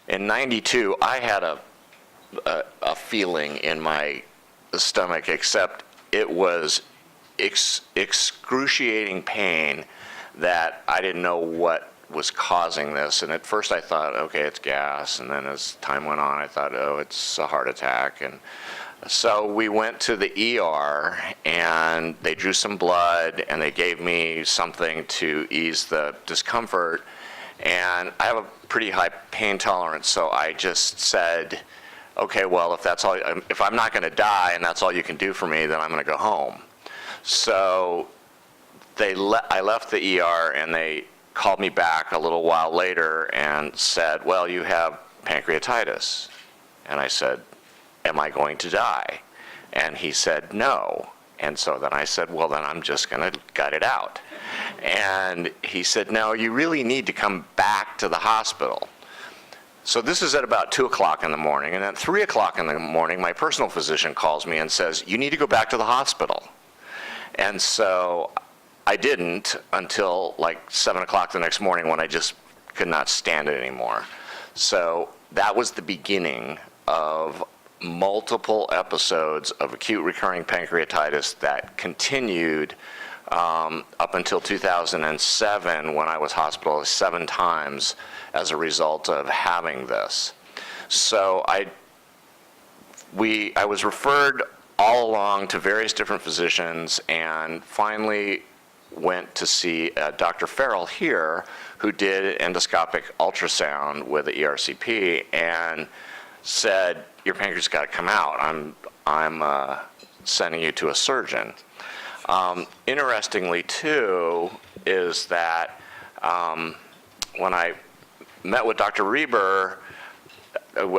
In 92, I had a feeling in my stomach, except it was excruciating pain that I didn't know what was causing this. And at first I thought, okay, it's gas. And then as time went on, I thought, oh, it's a heart attack. And so we went to the ER, and they drew some blood, and they gave me something to ease the discomfort. And I have a pretty high pain tolerance, so I just said, okay, well, if that's all, if I'm not going to die and that's all you can do for me, then I'm going to go home. So I left the ER, and they called me back a little while later and said, well, you have pancreatitis. And I said, am I going to die? And he said, no. And so then I said, well, then I'm just going to gut it out. And he said, no, you really need to come back to the hospital. So this is at about 2 o'clock in the morning. And at 3 o'clock in the morning, my personal physician calls me and says, you need to go back to the hospital. And so I didn't until like 7 o'clock the next morning, when I just could not stand it anymore. So that was the beginning of multiple episodes of acute recurring pancreatitis that continued up until 2007, when I was hospitalized 7 times as a result of having this. So I was referred all along to various different physicians, and finally went to see Dr. Farrell here, who did endoscopic ultrasound with the ERCP, and said, your pancreas got to come out. I'm sending you to a surgeon. Interestingly, too, is that when I met with Dr. Reber,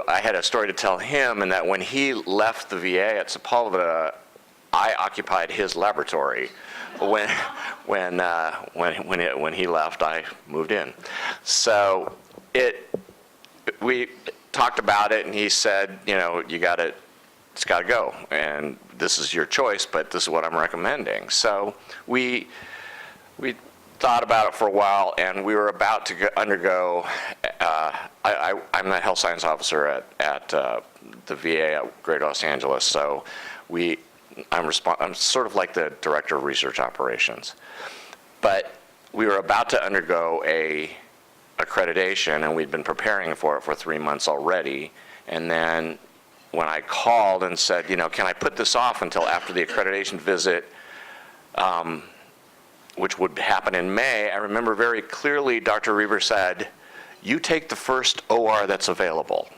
I had a story to tell him, and that when he left the VA at Sepulveda, I occupied his laboratory. When he left, I moved in. So we talked about it, and he said, you know, it's got to go, and this is your choice, but this is what I'm recommending. So we thought about it for a while, and we were about to undergo. I'm the health science officer at the VA at Greater Los Angeles, so I'm sort of like the director of research operations. But we were about to undergo a accreditation, and we'd been preparing for it for 3 months already. And then when I called and said, you know, can I put this off until after the accreditation visit, which would happen in May, I remember very clearly Dr. Reber said, you take the first OR that's available.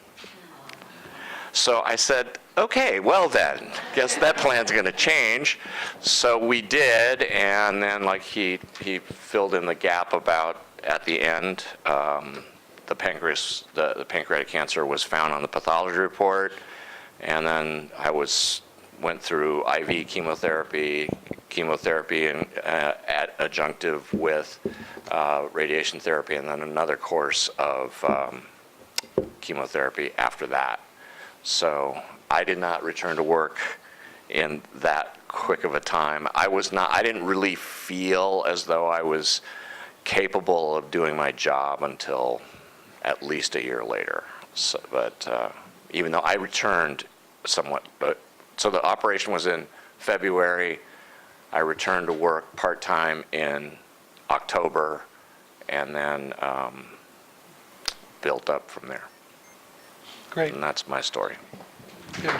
So I said, okay, well then, guess that plan's going to change. So we did, and then like he filled in the gap about at the end. The pancreatic cancer was found on the pathology report, and then I went through IV chemotherapy and adjunctive with radiation therapy, and then another course of chemotherapy after that. So I did not return to work in that quick of a time. I didn't really feel as though I was capable of doing my job until at least a year later. So, but even though I returned somewhat, so the operation was in February. I returned to work part-time in October, and then built up from there. Great. And that's my story. Good.